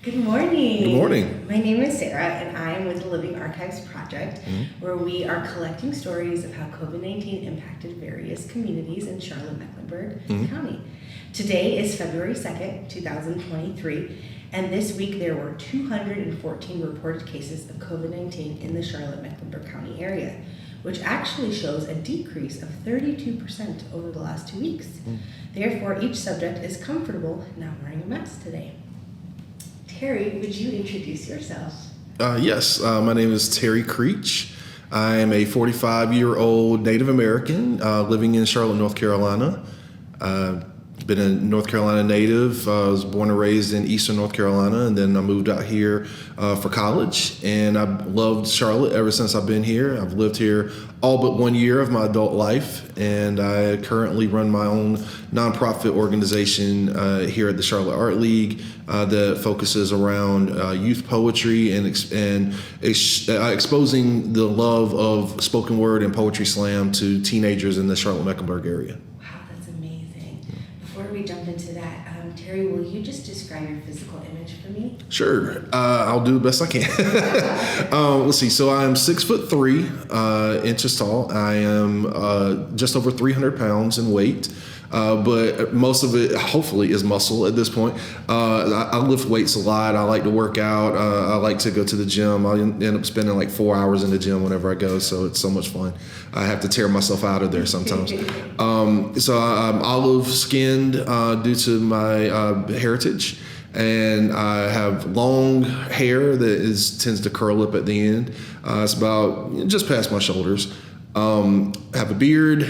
Good morning. Good morning. My name is Sarah, and I am with the Living Archives Project, where we are collecting stories of how COVID-19 impacted various communities in Charlotte-Mecklenburg County. Today is February 2nd, 2023, and this week there were 214 reported cases of COVID-19 in the Charlotte-Mecklenburg County area, which actually shows a decrease of 32% over the last 2 weeks. Therefore, each subject is comfortable not wearing a mask today. Terry, would you introduce yourself? Yes, my name is Terry Creech. I am a 45-year-old Native American living in Charlotte, North Carolina. Been a North Carolina native. I was born and raised in Eastern North Carolina, and then I moved out here for college. And I've loved Charlotte ever since I've been here. I've lived here all but 1 year of my adult life, and I currently run my own nonprofit organization here at the Charlotte Art League that focuses around youth poetry and exposing the love of spoken word and poetry slam to teenagers in the Charlotte-Mecklenburg area. Before we jump into that, Terry, will you just describe your physical image for me? Sure, I'll do the best I can. Let's see. So I'm 6'3" inches tall. I am just over 300 pounds in weight. But most of it, hopefully, is muscle at this point. I lift weights a lot. I like to work out. I like to go to the gym. I end up spending like 4 hours in the gym whenever I go, so it's so much fun. I have to tear myself out of there sometimes. So I'm olive-skinned due to my heritage. And I have long hair that tends to curl up at the end. It's about just past my shoulders. I have a beard,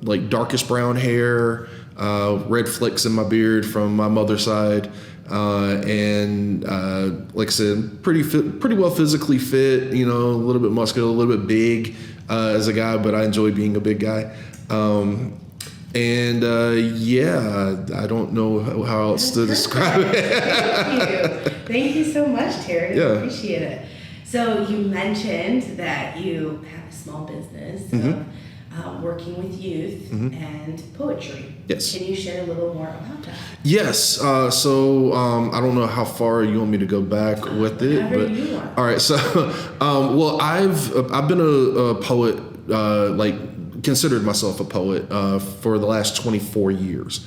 like darkish brown hair, red flecks in my beard from my mother's side, and like I said, pretty well physically fit. You know, a little bit muscular, a little bit big as a guy, but I enjoy being a big guy. I don't know how else to describe it. Thank you so much, Terry. Yeah. I appreciate it. So you mentioned that you have a small business of working with youth and poetry. Yes. Can you share a little more about that? Yes. So I don't know how far you want me to go back with it, Whatever but you want. all right. So, well, I've been a poet, considered myself a poet for the last 24 years,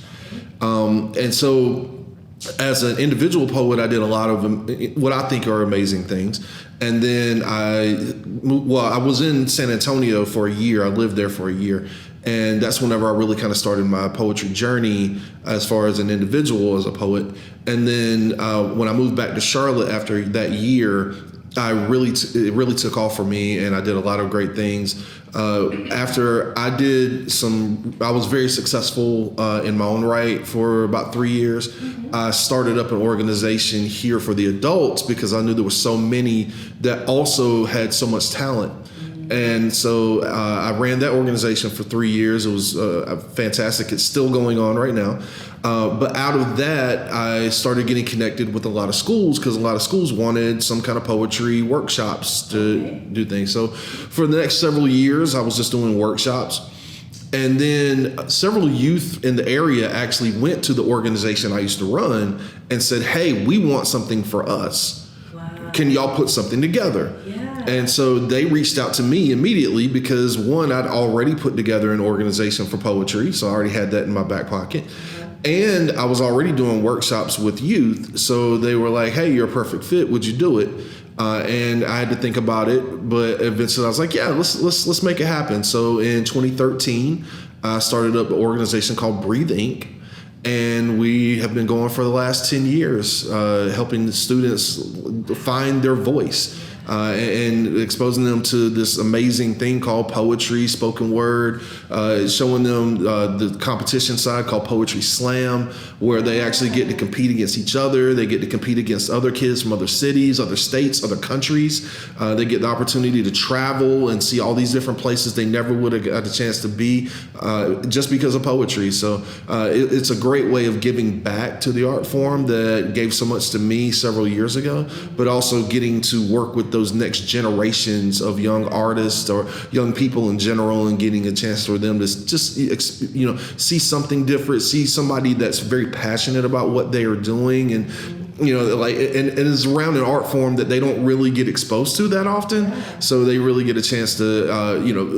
and so. As an individual poet, I did a lot of what I think are amazing things. And then I was in San Antonio for a year. I lived there for a year. And that's whenever I really kind of started my poetry journey as far as an individual, as a poet. And then when I moved back to Charlotte after that year, it really took off for me, and I did a lot of great things. After I was very successful in my own right for about 3 years. I started up an organization here for the adults because I knew there were so many that also had so much talent. And so I ran that organization for 3 years. It was fantastic. It's still going on right now. But out of that, I started getting connected with a lot of schools because a lot of schools wanted some kind of poetry workshops to do things. So for the next several years, I was just doing workshops. And then several youth in the area actually went to the organization I used to run and said, hey, we want something for us. Wow. Can y'all put something together? Yeah. And so they reached out to me immediately because, one, I'd already put together an organization for poetry, so I already had that in my back pocket. And I was already doing workshops with youth, so they were like, hey, you're a perfect fit. Would you do it? And I had to think about it, but eventually I was like, yeah, let's make it happen. So in 2013, I started up an organization called Breathe Inc., and we have been going for the last 10 years, helping the students find their voice. And exposing them to this amazing thing called poetry, spoken word, showing them the competition side called Poetry Slam, where they actually get to compete against each other. They get to compete against other kids from other cities, other states, other countries. They get the opportunity to travel and see all these different places they never would have got a chance to be just because of poetry. So it's a great way of giving back to the art form that gave so much to me several years ago, but also getting to work with those next generations of young artists or young people in general, and getting a chance for them to just, see something different, see somebody that's very passionate about what they are doing, and like, and it's around an art form that they don't really get exposed to that often. So they really get a chance to,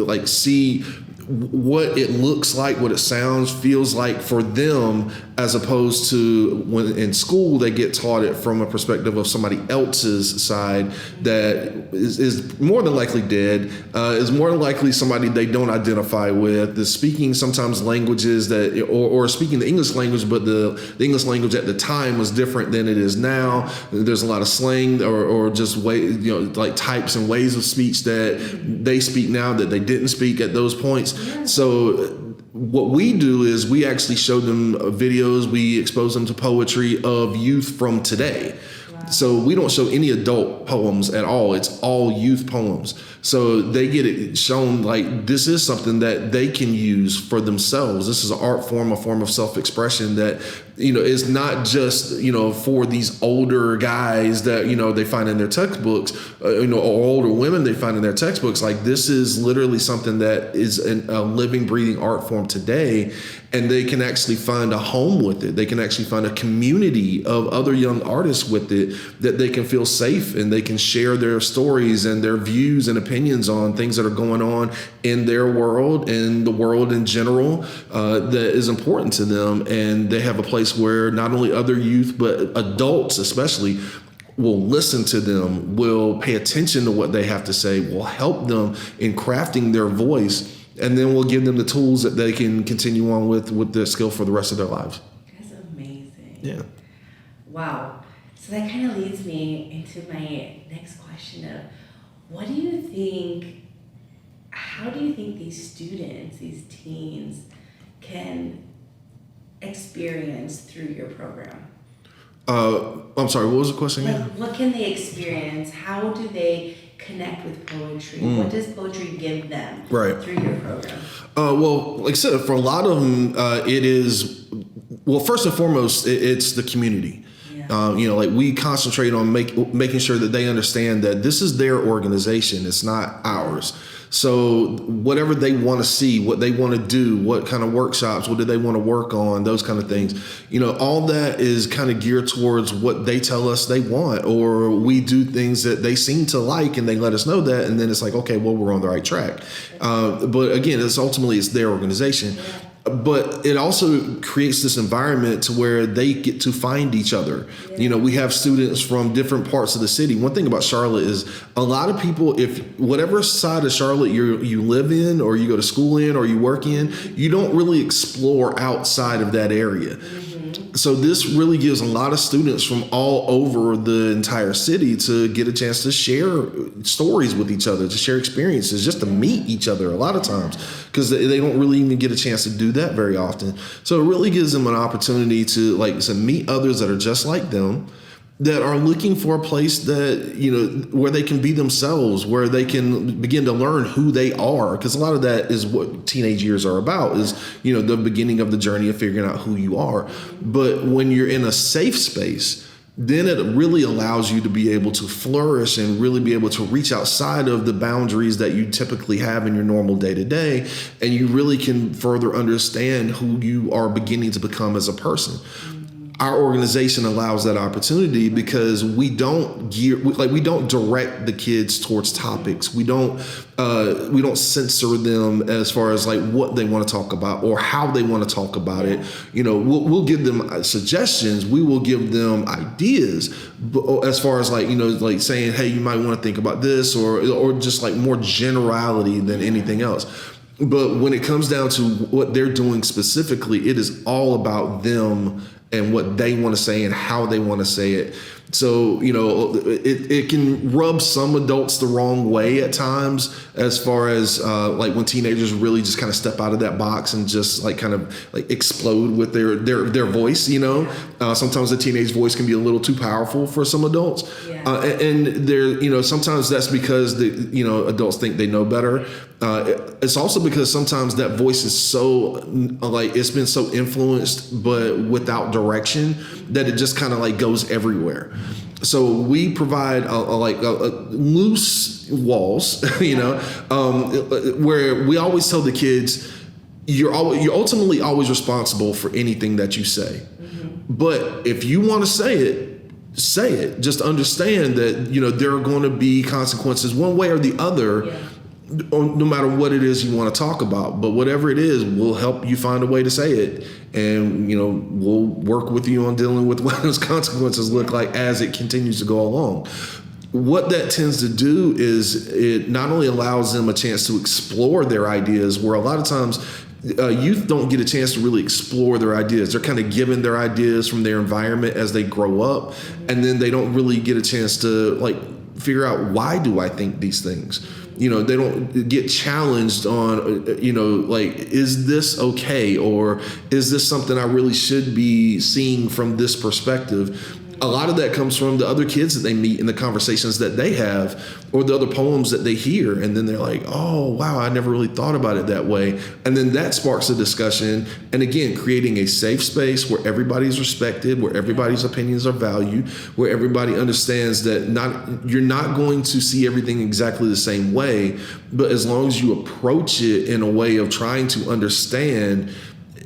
like see what it looks like, what it sounds, feels like for them, as opposed to when in school they get taught it from a perspective of somebody else's side that is more than likely dead, is more than likely somebody they don't identify with, is speaking sometimes languages that, or speaking the English language, but the English language at the time was different than it is now. There's a lot of slang or just like types and ways of speech that they speak now that they didn't speak at those points. So what we do is we actually show them videos, we expose them to poetry of youth from today. So we don't show any adult poems at all. It's all youth poems. So they get it shown like this is something that they can use for themselves. This is an art form, a form of self-expression that, is not just, for these older guys that, they find in their textbooks, or older women they find in their textbooks. Like this is literally something that is a living, breathing art form today. And they can actually find a home with it. They can actually find a community of other young artists with it that they can feel safe and they can share their stories and their views and opinions on things that are going on in their world and the world in general that is important to them. And they have a place where not only other youth, but adults especially will listen to them, will pay attention to what they have to say, will help them in crafting their voice. And then we'll give them the tools that they can continue on with their skill for the rest of their lives. That's amazing. Yeah. Wow. So that kind of leads me into my next question of how do you think these students, these teens can experience through your program? I'm sorry, what was the question again? Like, what can they experience? How do they connect with poetry? What does poetry give them through your program? Well, like I said, for a lot of them, it is, first and foremost, it's the community. Yeah. Like we concentrate on making sure that they understand that this is their organization. It's not ours. So whatever they want to see, what they want to do, what kind of workshops, what do they want to work on, those kind of things, all that is kind of geared towards what they tell us they want, or we do things that they seem to like and they let us know that. And then it's like, okay, well, we're on the right track. But again, it's their organization. But it also creates this environment to where they get to find each other. Yeah. We have students from different parts of the city. One thing about Charlotte is a lot of people, if whatever side of Charlotte you live in or you go to school in or you work in, you don't really explore outside of that area. So this really gives a lot of students from all over the entire city to get a chance to share stories with each other, to share experiences, just to meet each other a lot of times, because they don't really even get a chance to do that very often. So it really gives them an opportunity to, like I said, meet others that are just like them, that are looking for a place that, where they can be themselves, where they can begin to learn who they are. Because a lot of that is what teenage years are about, is, the beginning of the journey of figuring out who you are. But when you're in a safe space, then it really allows you to be able to flourish and really be able to reach outside of the boundaries that you typically have in your normal day-to-day. And you really can further understand who you are beginning to become as a person. Our organization allows that opportunity because we don't direct the kids towards topics. We don't censor them as far as like what they want to talk about or how they want to talk about it. We'll give them suggestions. We will give them ideas, but as far as like saying, hey, you might want to think about this, or just like more generality than anything else. But when it comes down to what they're doing specifically, it is all about them and what they want to say and how they want to say it. So, it can rub some adults the wrong way at times, as far as like when teenagers really just kind of step out of that box and just like kind of like explode with their voice, sometimes the teenage voice can be a little too powerful for some adults. Yeah. And they're, sometimes that's because adults think they know better. It's also because sometimes that voice is so it's been so influenced, but without direction, that it just kind of like goes everywhere. So we provide a loose walls, where we always tell the kids, you're ultimately always responsible for anything that you say. Mm-hmm. But if you want to say it, say it. Just understand that, there are going to be consequences one way or the other, or no matter what it is you want to talk about. But whatever it is, we'll help you find a way to say it. And, we'll work with you on dealing with what those consequences look like as it continues to go along. What that tends to do is it not only allows them a chance to explore their ideas, where a lot of times youth don't get a chance to really explore their ideas. They're kind of given their ideas from their environment as they grow up, and then they don't really get a chance to figure out, why do I think these things? They don't get challenged on, is this okay? Or is this something I really should be seeing from this perspective? A lot of that comes from the other kids that they meet in the conversations that they have, or the other poems that they hear. And then they're like, oh, wow, I never really thought about it that way. And then that sparks a discussion. And again, creating a safe space where everybody's respected, where everybody's opinions are valued, where everybody understands that you're not going to see everything exactly the same way. But as long as you approach it in a way of trying to understand,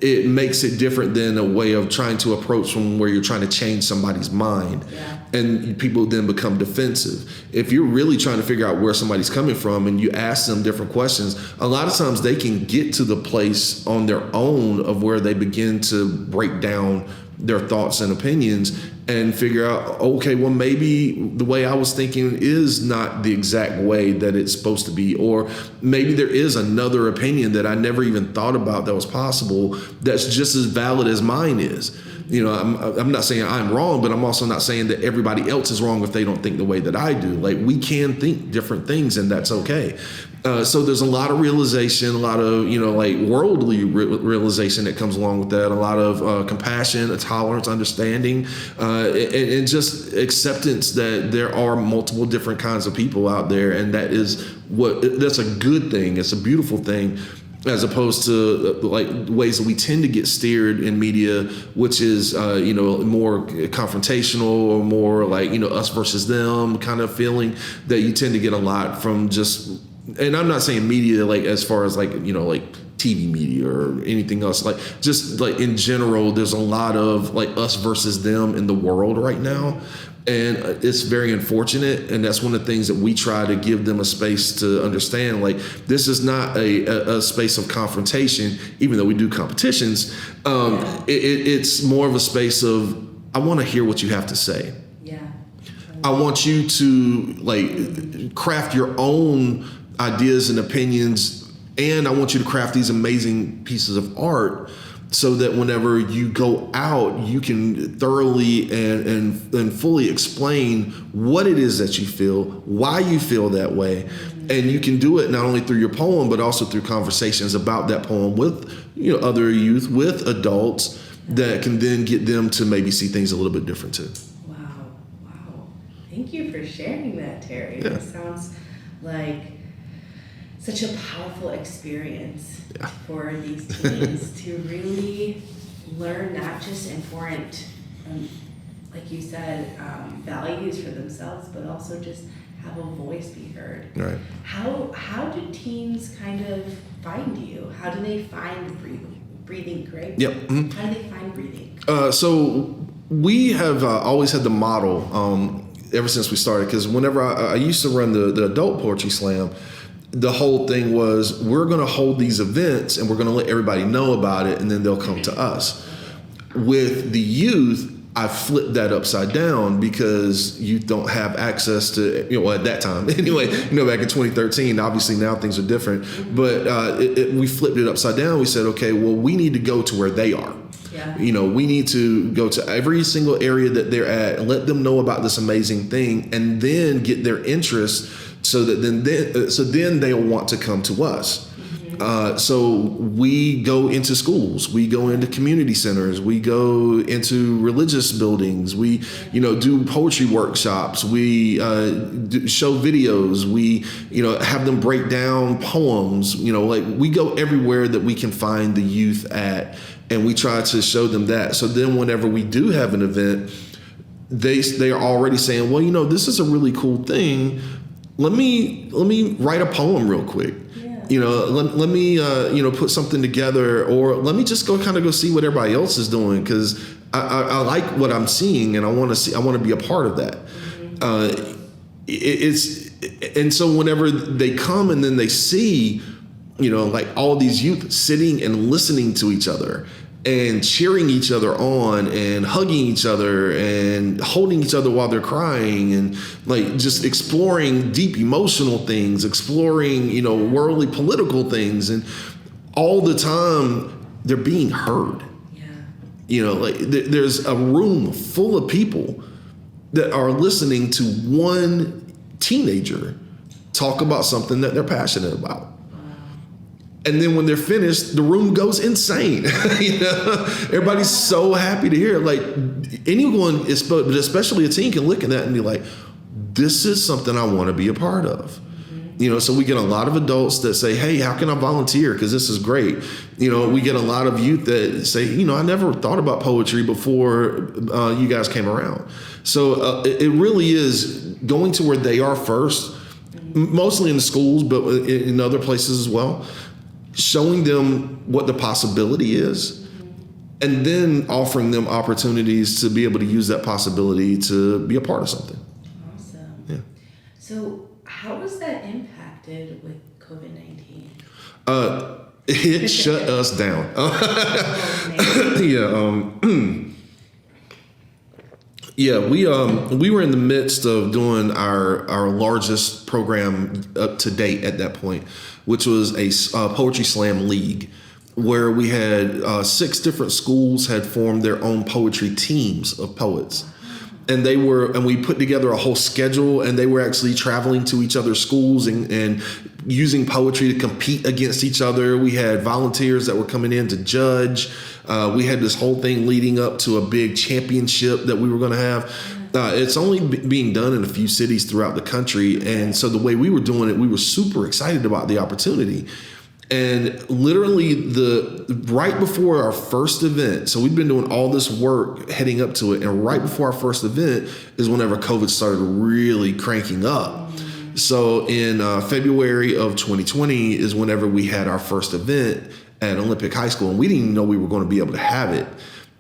it makes it different than a way of trying to approach from where you're trying to change somebody's mind. And people then become defensive. If you're really trying to figure out where somebody's coming from and you ask them different questions, a lot of times they can get to the place on their own of where they begin to break down their thoughts and opinions and figure out, okay, well, maybe the way I was thinking is not the exact way that it's supposed to be, or maybe there is another opinion that I never even thought about that was possible that's just as valid as mine is. I'm not saying I'm wrong, but I'm also not saying that everybody else is wrong if they don't think the way that I do. We can think different things, and that's okay. So there's a lot of realization, a lot of, worldly realization that comes along with that, a lot of compassion, a tolerance, understanding, and just acceptance that there are multiple different kinds of people out there. And that's a good thing. It's a beautiful thing, as opposed to ways that we tend to get steered in media, which is, more confrontational or more us versus them kind of feeling that you tend to get a lot from just. And I'm not saying media as far as TV media or anything else, just in general, there's a lot of us versus them in the world right now. And it's very unfortunate. And that's one of the things that we try to give them a space to understand. This is not a space of confrontation, even though we do competitions. It's more of a space of, I want to hear what you have to say. I want you to craft your own ideas and opinions, and I want you to craft these amazing pieces of art so that whenever you go out, you can thoroughly and fully explain what it is that you feel, why you feel that way. And you can do it not only through your poem, but also through conversations about that poem with other youth, with adults, that can then get them to maybe see things a little bit different too. Wow. Thank you for sharing that, Terry. Yeah. It sounds like such a powerful experience for these teens to really learn not just important, like you said, values for themselves, but also just have a voice be heard. Right. How do teens kind of find you? How do they find breathing, Greg? Yep. Mm-hmm. How do they find breathing? So we have always had the model ever since we started, because whenever I used to run the adult poetry slam, the whole thing was, we're going to hold these events and we're going to let everybody know about it, and then they'll come to us. With the youth, I flipped that upside down, because youth don't have access to, at that time anyway, back in 2013, obviously now things are different, but we flipped it upside down. We said, okay, well, we need to go to where they are. Yeah. We need to go to every single area that they're at and let them know about this amazing thing, and then get their interest, so that then they'll want to come to us. So we go into schools, we go into community centers, we go into religious buildings, we do poetry workshops, we show videos, we have them break down poems, we go everywhere that we can find the youth at, and we try to show them that. So then whenever we do have an event, they are already saying, well, this is a really cool thing. Let me write a poem real quick. Let me put something together, or let me just go see what everybody else is doing, because I like what I'm seeing, and I want to be a part of that. And so whenever they come and then they see, like all these youth sitting and listening to each other and cheering each other on and hugging each other and holding each other while they're crying and like just exploring deep emotional things, exploring, worldly political things, and all the time they're being heard. Like there's a room full of people that are listening to one teenager talk about something that they're passionate about. And then when they're finished, the room goes insane. Everybody's so happy to hear it. Like anyone, but especially a teen, can look at that and be like, this is something I want to be a part of. So we get a lot of adults that say, hey, how can I volunteer? Because this is great. We get a lot of youth that say, I never thought about poetry before you guys came around. So it really is going to where they are first, mostly in the schools, but in other places as well, showing them what the possibility is, and then offering them opportunities to be able to use that possibility to be a part of something. Awesome. Yeah. So how was that impacted with COVID-19? It shut us down. We were in the midst of doing our largest program up to date at that point, which was a poetry slam league, where we had 6 different schools had formed their own poetry teams of poets. And we put together a whole schedule, and they were actually traveling to each other's schools and using poetry to compete against each other. We had volunteers that were coming in to judge. We had this whole thing leading up to a big championship that we were going to have. It's only being done in a few cities throughout the country. And so the way we were doing it, we were super excited about the opportunity. And literally right before our first event, so we'd been doing all this work heading up to it, and right before our first event is whenever COVID started really cranking up. So in February of 2020 is whenever we had our first event at Olympic High School, and we didn't even know we were going to be able to have it.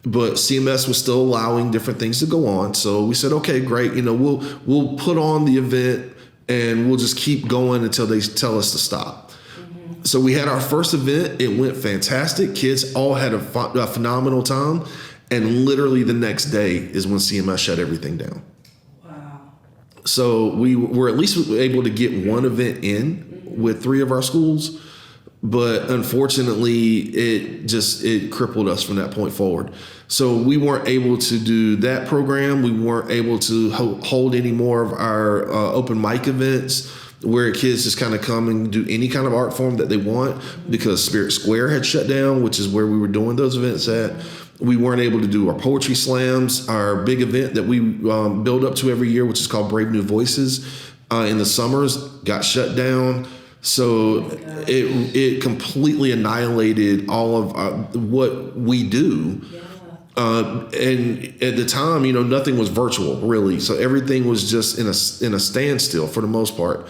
But CMS was still allowing different things to go on. So we said, okay, great, we'll put on the event and we'll just keep going until they tell us to stop. So we had our first event. It went fantastic. Kids all had a phenomenal time. And literally the next day is when CMS shut everything down. Wow. So we were at least able to get one event in with 3 of our schools. But unfortunately, it crippled us from that point forward. So we weren't able to do that program. We weren't able to hold any more of our open mic events, where kids just kind of come and do any kind of art form that they want, because Spirit Square had shut down, which is where we were doing those events at. We weren't able to do our poetry slams, our big event that we build up to every year, which is called Brave New Voices, in the summers, got shut down. So it completely annihilated all of what we do. And at the time, nothing was virtual really. So everything was just in a standstill for the most part.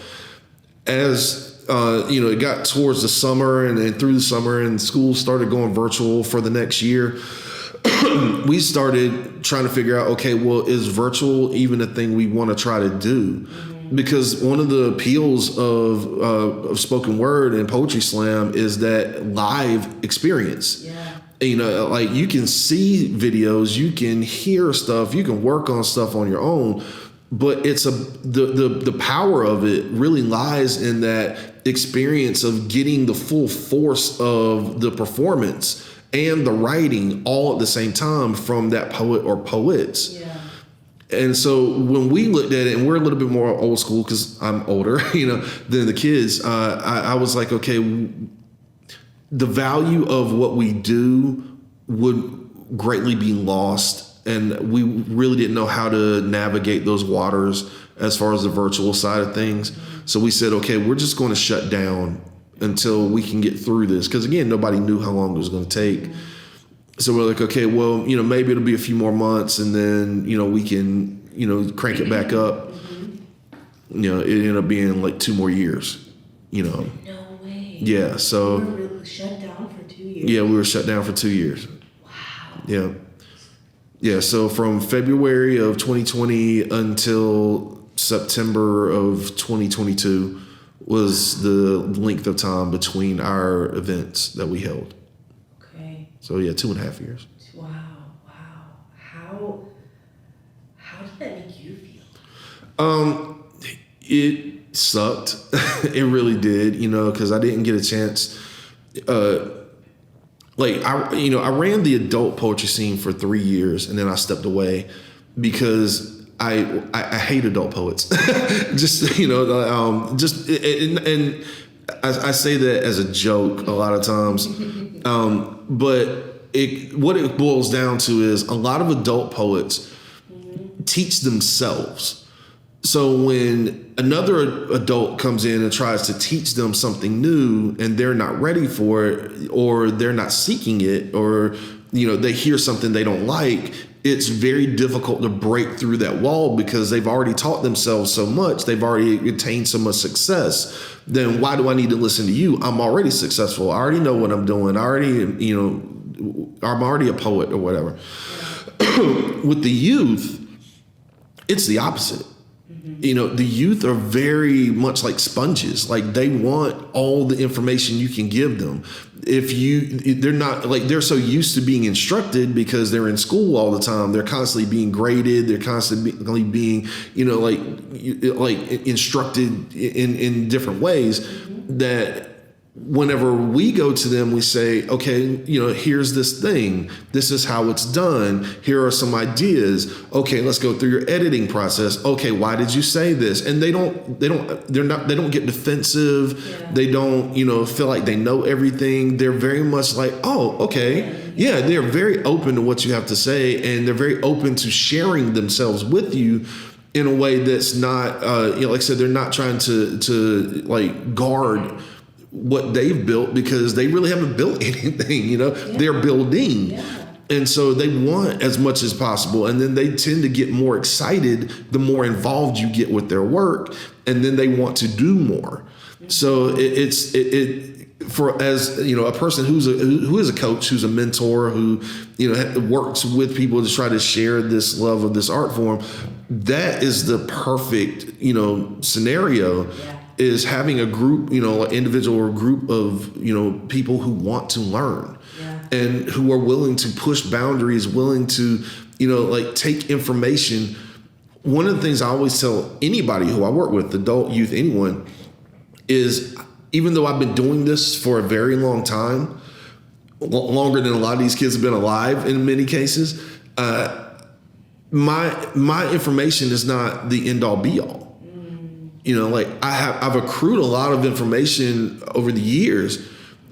As it got towards the summer and through the summer, and schools started going virtual for the next year, we started trying to figure out, okay, well, is virtual even a thing we want to try to do? Because one of the appeals of spoken word and poetry slam is that live experience. Like you can see videos, you can hear stuff, you can work on stuff on your own, but the power of it really lies in that experience of getting the full force of the performance and the writing all at the same time from that poet or poets. And so when we looked at it, and we're a little bit more old school because I'm older, than the kids, I was like, okay, the value of what we do would greatly be lost. And we really didn't know how to navigate those waters as far as the virtual side of things. So we said, okay, we're just going to shut down until we can get through this. Because again, nobody knew how long it was going to take. So we're like, okay, well, maybe it'll be a few more months, and then, we can, crank it back up. It ended up being like 2 more years, No way. Yeah, so. We were shut down for 2 years. Yeah, we were shut down for 2 years. Wow. Yeah. Yeah, so from February of 2020 until September of 2022 was the length of time between our events that we held. Okay. So yeah, 2.5 years. Wow. How did that make you feel? It sucked. It really did, because I didn't get a chance. I ran the adult poetry scene for 3 years, and then I stepped away because I hate adult poets. And I say that as a joke a lot of times, but what it boils down to is a lot of adult poets teach themselves. So when another adult comes in and tries to teach them something new and they're not ready for it, or they're not seeking it, or they hear something they don't like, it's very difficult to break through that wall because they've already taught themselves so much, they've already attained so much success. Then why do I need to listen to you? I'm already successful. I already know what I'm doing. I'm already a poet or whatever. With the youth, it's the opposite. The youth are very much like sponges. Like, they want all the information you can give them. They're not like, they're so used to being instructed because they're in school all the time. They're constantly being graded. They're constantly being, instructed in different ways that whenever we go to them, we say, okay, here's this thing. This is how it's done. Here are some ideas. Okay, let's go through your editing process. Okay, why did you say this? And they don't get defensive. Yeah. They don't, feel like they know everything. They're very much like, oh, okay. Yeah, they're very open to what you have to say, and they're very open to sharing themselves with you in a way that's not, like I said, they're not trying to like guard what they've built, because they really haven't built anything, They're building. Yeah. And so they want as much as possible. And then they tend to get more excited the more involved you get with their work. And then they want to do more. Mm-hmm. So for as a person who is a coach, who's a mentor, who works with people to try to share this love of this art form, that is the perfect scenario. Yeah. Is having a group, an individual or group of, people who want to learn. Yeah. And who are willing to push boundaries, willing to, take information. One of the things I always tell anybody who I work with, adult, youth, anyone, is even though I've been doing this for a very long time, longer than a lot of these kids have been alive in many cases, my information is not the end all be all. I've accrued a lot of information over the years,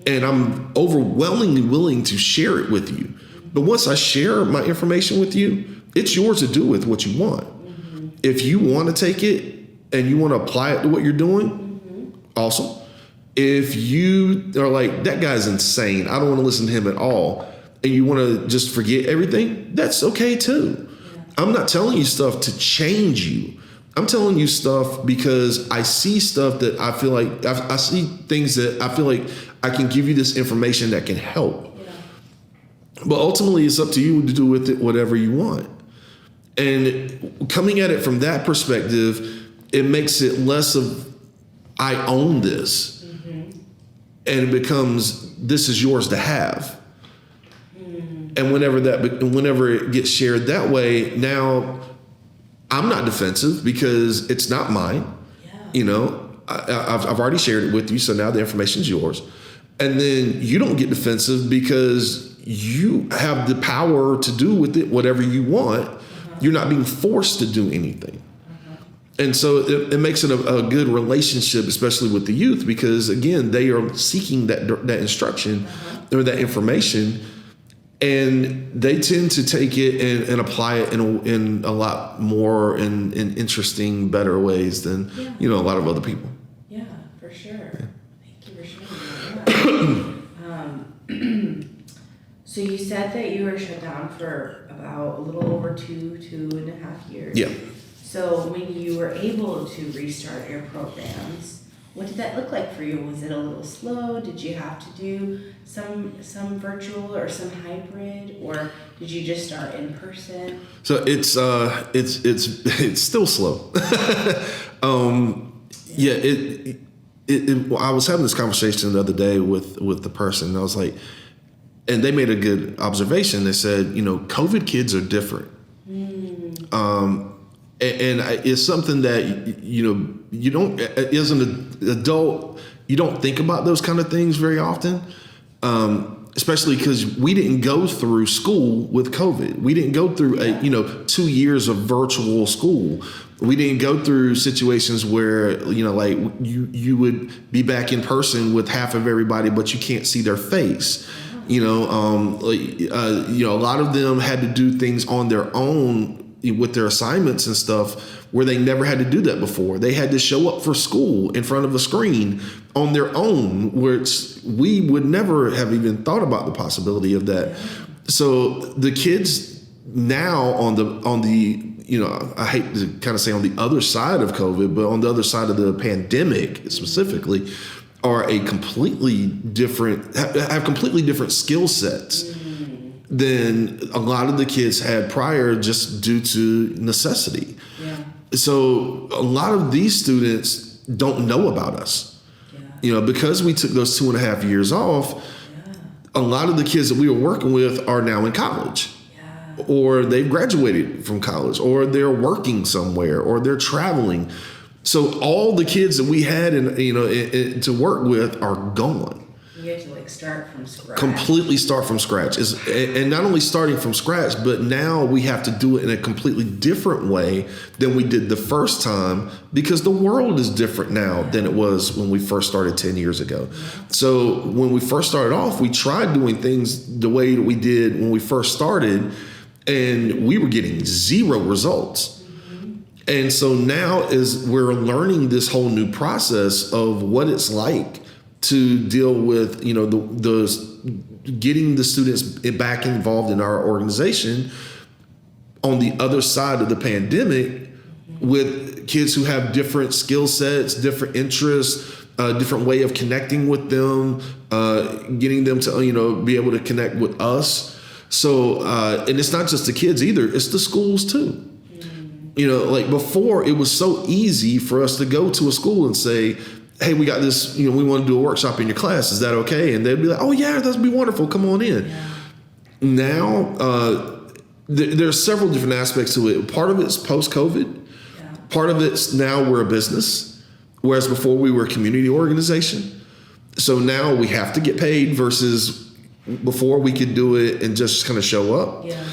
and I'm overwhelmingly willing to share it with you. But once I share my information with you, it's yours to do with what you want. Mm-hmm. If you want to take it and you want to apply it to what you're doing, awesome. If you are like, that guy's insane, I don't want to listen to him at all, and you want to just forget everything, that's okay too. Yeah. I'm not telling you stuff to change you. I'm telling you stuff because I see stuff that I feel like I see things that I feel like I can give you this information that can help. Yeah. But ultimately, it's up to you to do with it whatever you want. And coming at it from that perspective, it makes it less of I own this, and it becomes this is yours to have. And whenever it gets shared that way, now I'm not defensive because it's not mine. Yeah. I've already shared it with you, so now the information is yours. And then you don't get defensive because you have the power to do with it whatever you want. You're not being forced to do anything. And so it makes it a good relationship, especially with the youth, because again, they are seeking that instruction or that information. And they tend to take it and apply it in a lot more in interesting, better ways than a lot of other people. Yeah, for sure. Yeah. Thank you for sharing that. So you said that you were shut down for about a little over 2.5 years. Yeah. So when you were able to restart your programs, what did that look like for you? Was it a little slow? Did you have to do some virtual or some hybrid, or did you just start in person? So it's still slow. I was having this conversation the other day with the person, and I was like, and they made a good observation. They said, COVID kids are different. And it's something that, you don't, as an adult, you don't think about those kind of things very often, especially because we didn't go through school with COVID. We didn't go through 2 years of virtual school. We didn't go through situations where, like you would be back in person with half of everybody, but you can't see their face. A lot of them had to do things on their own with their assignments and stuff where they never had to do that before. They had to show up for school in front of a screen on their own, which we would never have even thought about the possibility of that. So the kids now on the I hate to kind of say on the other side of COVID, but on the other side of the pandemic specifically, are have completely different skill sets than a lot of the kids had prior, just due to necessity. Yeah. So a lot of these students don't know about us. Yeah. Because we took those 2.5 years off, a lot of the kids that we were working with are now in college. Yeah. Or they've graduated from college, or they're working somewhere, or they're traveling. So all the kids that we had to work with are gone. You have to start from scratch. Completely start from scratch. And not only starting from scratch, but now we have to do it in a completely different way than we did the first time, because the world is different now than it was when we first started 10 years ago. So when we first started off, we tried doing things the way that we did when we first started, and we were getting zero results. And so now as we're learning this whole new process of what it's like to deal with, the getting the students back involved in our organization on the other side of the pandemic, with kids who have different skill sets, different interests, different way of connecting with them, getting them to, be able to connect with us. So, and it's not just the kids either, it's the schools too. Before, it was so easy for us to go to a school and say, hey, we got this, we want to do a workshop in your class. Is that okay? And they'd be like, oh yeah, that'd be wonderful. Come on in. Yeah. Now, there's several different aspects to it. Part of it's post-COVID. Yeah. Part of it's now we're a business, whereas before we were a community organization. So now we have to get paid versus before we could do it and just kind of show up. Yeah.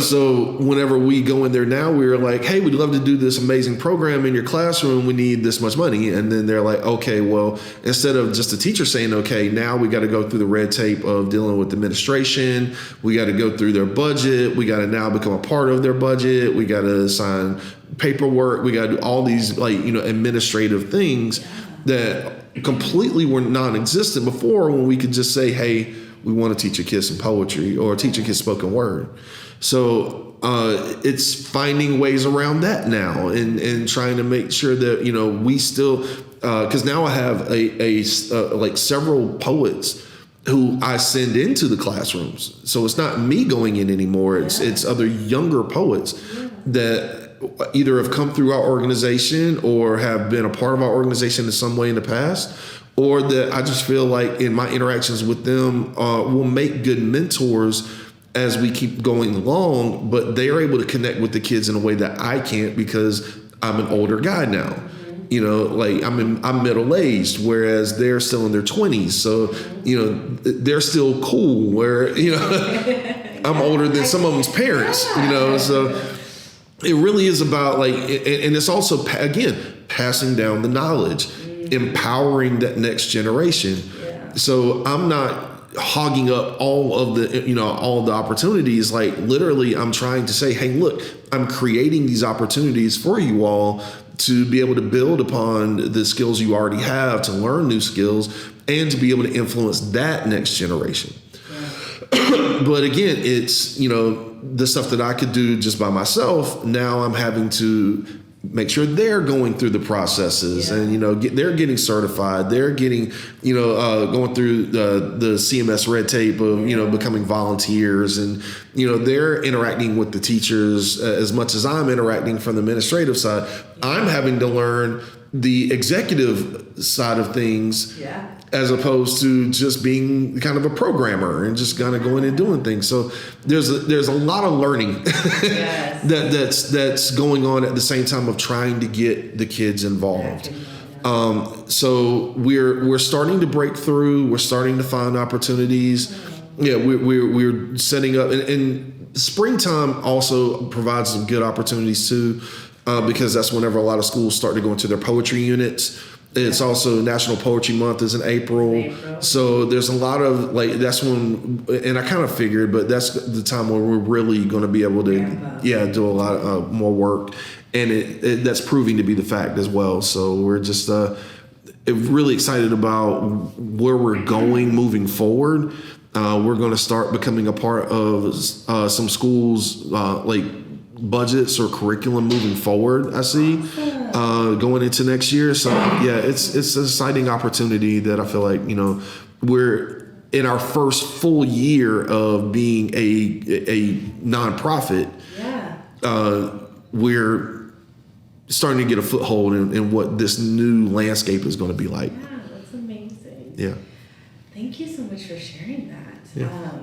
So whenever we go in there now, we're like, hey, we'd love to do this amazing program in your classroom. We need this much money. And then they're like, okay, well, instead of just the teacher saying, okay, now we got to go through the red tape of dealing with administration. We got to go through their budget. We got to now become a part of their budget. We got to sign paperwork. We got to do all these administrative things that completely were non-existent before, when we could just say, hey, we want to teach your kids some poetry or teach your kids spoken word. So it's finding ways around that now, and trying to make sure that, we still, because now I have several poets who I send into the classrooms. So it's not me going in anymore. It's other younger poets that either have come through our organization or have been a part of our organization in some way in the past, or that I just feel like in my interactions with them will make good mentors as we keep going along, but they are able to connect with the kids in a way that I can't, because I'm an older guy now. I'm middle-aged, whereas they're still in their 20s. So, they're still cool, where, I'm older than some of them's parents, so it really is about and it's also, again, passing down the knowledge, empowering that next generation. Yeah. So I'm not hogging up all of the opportunities. Literally, I'm trying to say, hey, look, I'm creating these opportunities for you all to be able to build upon the skills you already have, to learn new skills, and to be able to influence that next generation. Yeah. But again, it's, the stuff that I could do just by myself. Now I'm having to make sure they're going through the processes and, they're getting certified. They're getting, going through the CMS red tape of, becoming volunteers, and, they're interacting with the teachers as much as I'm interacting from the administrative side. I'm having to learn the executive side of things as opposed to just being kind of a programmer and just kind of going and doing things. So there's a lot of learning that's going on at the same time of trying to get the kids involved. So we're starting to break through. We're starting to find opportunities. Yeah, we're setting up, and springtime also provides some good opportunities too, because that's whenever a lot of schools start to go into their poetry units. It's also National Poetry Month is in April. So there's a lot of that's when, and I kind of figured, but that's the time where we're really going to be able to, do a lot of more work. And that's proving to be the fact as well. So we're just really excited about where we're going moving forward. We're going to start becoming a part of some schools budgets or curriculum moving forward, I see, going into next year. So it's an exciting opportunity that I feel like, we're in our first full year of being a nonprofit. We're starting to get a foothold in what this new landscape is going to be like. Yeah, that's amazing. Yeah. Thank you so much for sharing that. Yeah.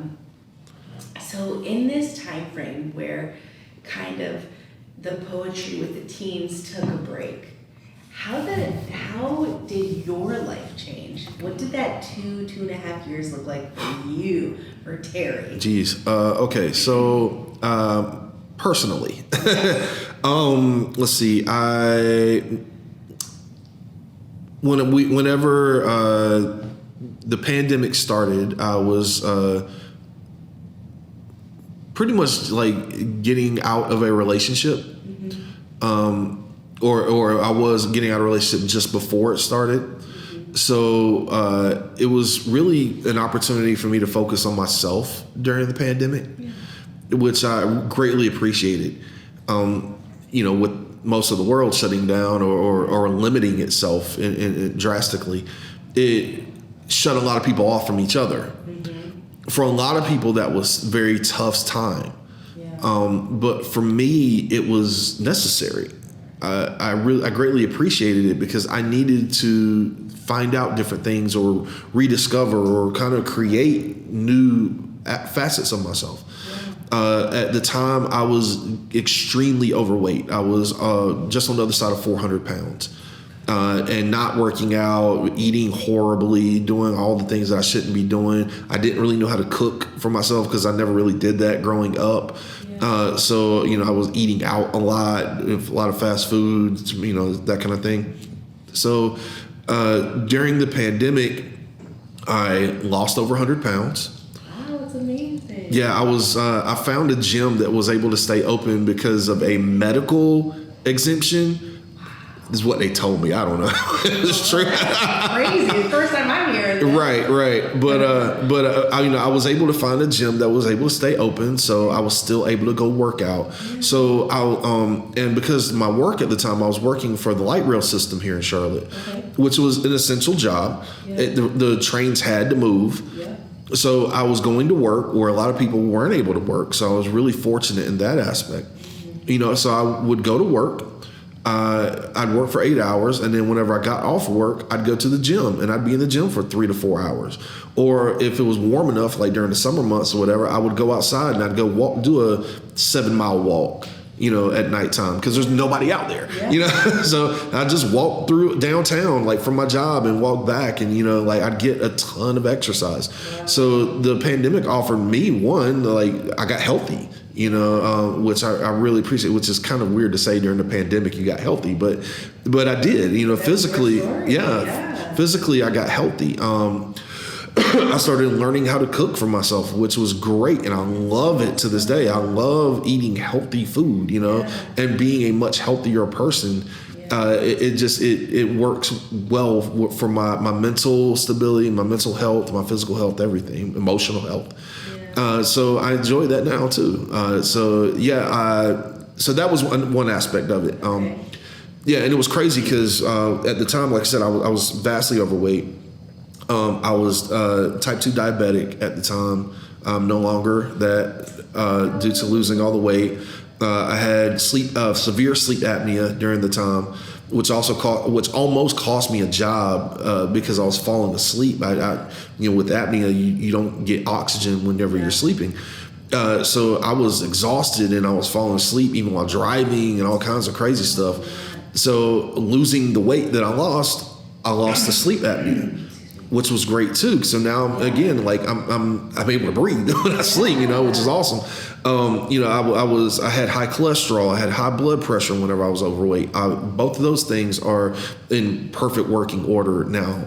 So in this time frame where kind of the poetry with the teens took a break, how did your life change? What did that 2.5 years look like for you or Terry? Geez. Okay. So personally, let's see. Whenever the pandemic started, I was pretty much getting out of a relationship, or I was getting out of a relationship just before it started. So it was really an opportunity for me to focus on myself during the pandemic, which I greatly appreciated. With most of the world shutting down or limiting itself in drastically, it shut a lot of people off from each other. For a lot of people, that was a very tough time. But for me, it was necessary. I greatly appreciated it because I needed to find out different things or rediscover or kind of create new facets of myself. At the time, I was extremely overweight. I was just on the other side of 400 pounds. And not working out, eating horribly, doing all the things that I shouldn't be doing. I didn't really know how to cook for myself because I never really did that growing up. So, I was eating out a lot of fast foods, that kind of thing. So during the pandemic, I lost over 100 pounds. Wow, that's amazing. Yeah, I found a gym that was able to stay open because of a medical exemption. This is what they told me. I don't know. It's true. Crazy. The first time I'm hearing this. Right. But I was able to find a gym that was able to stay open, so I was still able to go work out. So and because my work at the time, I was working for the light rail system here in Charlotte, which was an essential job. The trains had to move. So I was going to work where a lot of people weren't able to work. So I was really fortunate in that aspect. So I would go to work. I'd work for 8 hours, and then whenever I got off work, I'd go to the gym, and I'd be in the gym for 3 to 4 hours. Or if it was warm enough, like during the summer months or whatever, I would go outside and I'd go do a 7-mile walk, at nighttime because there's nobody out there, So I just walk through downtown, from my job and walk back, and I'd get a ton of exercise. So the pandemic offered me I got healthy. Which I really appreciate, which is kind of weird to say during the pandemic you got healthy, but I did, physically, physically I got healthy. I started learning how to cook for myself, which was great, and I love it to this day. I love eating healthy food, and being a much healthier person. It works well for my mental stability, my mental health, my physical health, everything, emotional health. So I enjoy that now too. So that was one aspect of it. Yeah, and it was crazy because at the time, like I said, I was vastly overweight. I was type 2 diabetic at the time. I'm no longer that due to losing all the weight. I had severe sleep apnea during the time, which almost cost me a job because I was falling asleep. With apnea, you don't get oxygen whenever you're sleeping. So I was exhausted and I was falling asleep even while driving and all kinds of crazy stuff. So losing the weight that I lost the sleep apnea, which was great too. So now again, like I'm able to breathe when I sleep, which is awesome. I had high cholesterol, I had high blood pressure whenever I was overweight. Both of those things are in perfect working order now.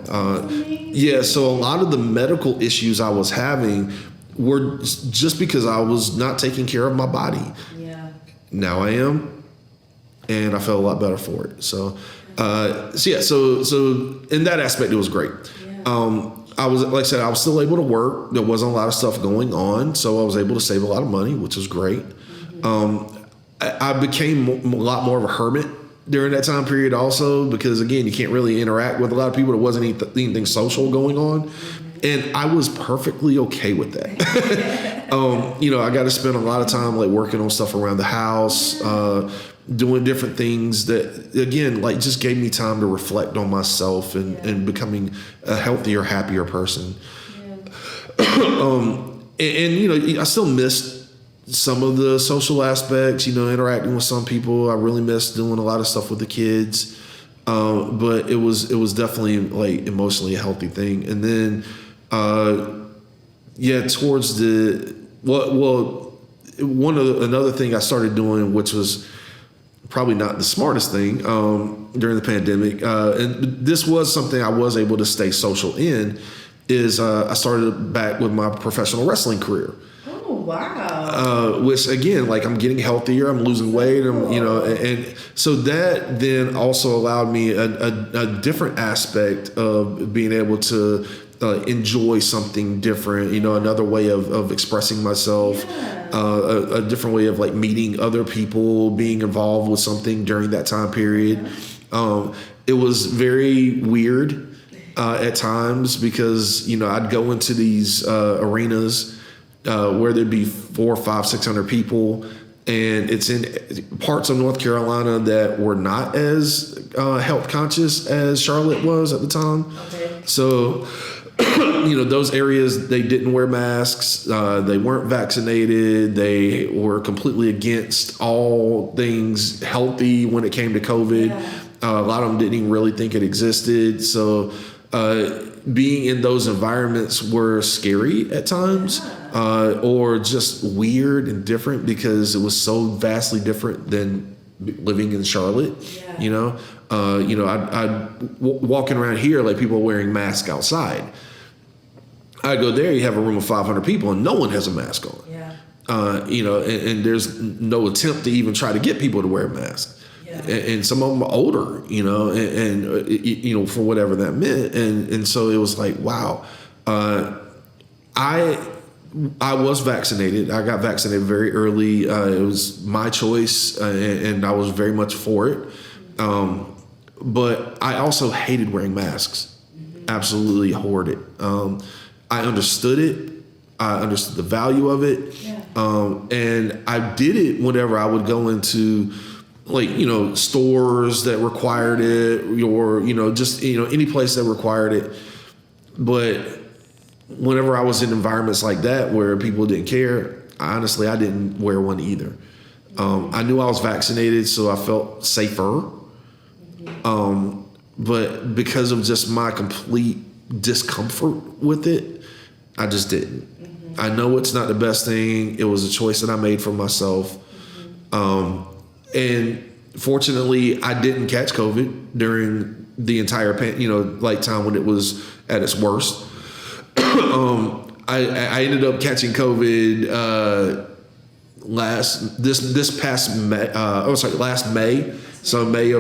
So a lot of the medical issues I was having were just because I was not taking care of my body. Yeah. Now I am. And I felt a lot better for it. So in that aspect, it was great. Yeah. I was, like I said, I was still able to work. There wasn't a lot of stuff going on, so I was able to save a lot of money, which was great. Mm-hmm. I became a lot more of a hermit during that time period also because, again, you can't really interact with a lot of people. There wasn't anything social going on. And I was perfectly okay with that. I got to spend a lot of time like working on stuff around the house, doing different things that, again, like just gave me time to reflect on myself and becoming a healthier, happier person. Yeah. I still missed some of the social aspects, interacting with some people. I really missed doing a lot of stuff with the kids. But it was definitely like emotionally a healthy thing. And then, towards another thing I started doing, which was probably not the smartest thing during the pandemic, and this was something I was able to stay social in, is I started back with my professional wrestling career. Oh, wow. Which again, like I'm getting healthier, I'm losing weight, and so that then also allowed me a different aspect of being able to enjoy something different, another way of expressing myself. Yeah. A different way of like meeting other people, being involved with something during that time period. It was very weird at times because, I'd go into these arenas where there'd be 400, 500, 600 people. And it's in parts of North Carolina that were not as health conscious as Charlotte was at the time. Okay. So those areas, they didn't wear masks. They weren't vaccinated. They were completely against all things healthy when it came to COVID. Yeah. A lot of them didn't even really think it existed. So being in those environments were scary at times, or just weird and different because it was so vastly different than living in Charlotte. Yeah. I'd walking around here, like people wearing masks outside. I go there, you have a room of 500 people and no one has a mask on. Yeah. And there's no attempt to even try to get people to wear a mask. Yeah. And some of them are older, and for whatever that meant. And so it was like, wow. I was vaccinated. I got vaccinated very early. It was my choice, and I was very much for it. But I also hated wearing masks. Mm-hmm. Absolutely abhorred it. I understood it. I understood the value of it. Yeah. And I did it whenever I would go into stores that required it or, just, any place that required it. But whenever I was in environments like that where people didn't care, honestly, I didn't wear one either. I knew I was vaccinated, so I felt safer. But because of just my complete discomfort with it, I just didn't. Mm-hmm. I know it's not the best thing. It was a choice that I made for myself. Mm-hmm. And fortunately, I didn't catch COVID during the entire time when it was at its worst. I ended up catching COVID last May. So May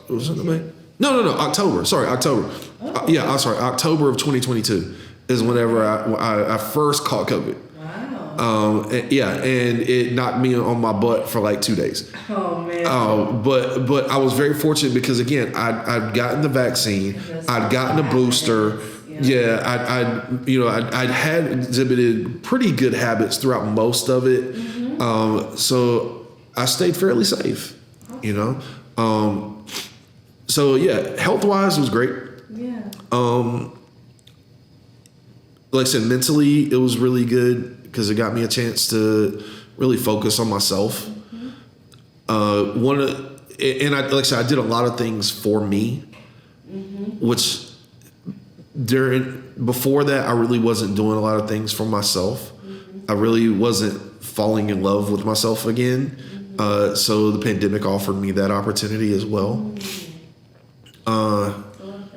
was it May? No, October. Sorry, October. Oh. October of 2022 is whenever I first caught COVID. Wow. And it knocked me on my butt for like 2 days. Oh man. But I was very fortunate because again, I'd gotten the vaccine, I'd gotten a booster. I'd had exhibited pretty good habits throughout most of it. So I stayed fairly safe, you know. Health wise, it was great. Yeah. Like I said, mentally, it was really good because it got me a chance to really focus on myself. I did a lot of things for me, which before that, I really wasn't doing a lot of things for myself. I really wasn't falling in love with myself again. So the pandemic offered me that opportunity as well. I love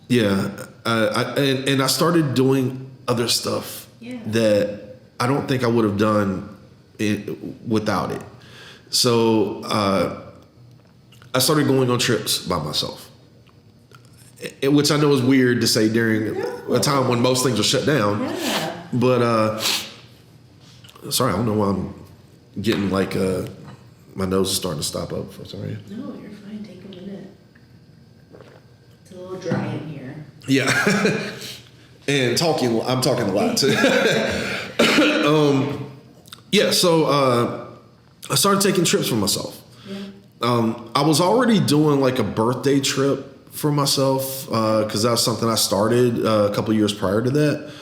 that. I started doing other stuff that I don't think I would have done without it. So I started going on trips by myself, which I know is weird to say during a time when most things are shut down. Yeah. But sorry, I don't know why I'm getting like my nose is starting to stop up. Sorry. No, you're fine. Take a minute. It's a little dry in here. Yeah. And I'm talking a lot too. So I started taking trips for myself. Yeah. I was already doing like a birthday trip for myself because that was something I started a couple years prior to that.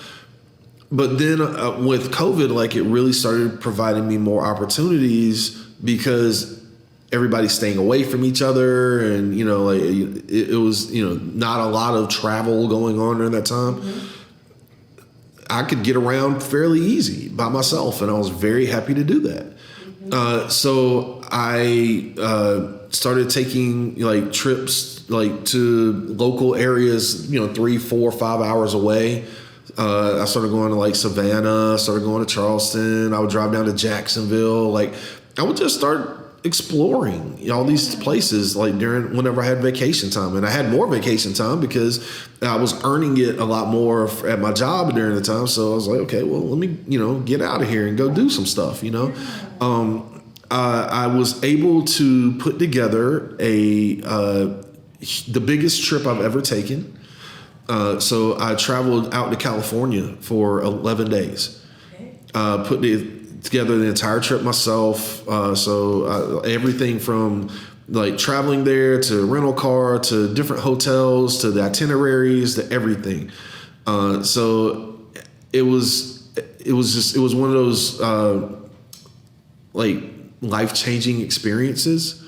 But then with COVID, like it really started providing me more opportunities because everybody's staying away from each other, and like it was not a lot of travel going on during that time. I could get around fairly easy by myself, and I was very happy to do that. So I started taking like trips like to local areas, 3, 4, 5 hours away. I started going to like Savannah, started going to Charleston. I would drive down to Jacksonville. Like I would just start exploring all these places like whenever I had vacation time. And I had more vacation time because I was earning it a lot more at my job during the time. So I was like, okay, well, let me, get out of here and go do some stuff, I was able to put together the biggest trip I've ever taken. So I traveled out to California for 11 days, put together the entire trip myself. Everything from like traveling there to rental car to different hotels to the itineraries to everything. So it was one of those like life-changing experiences.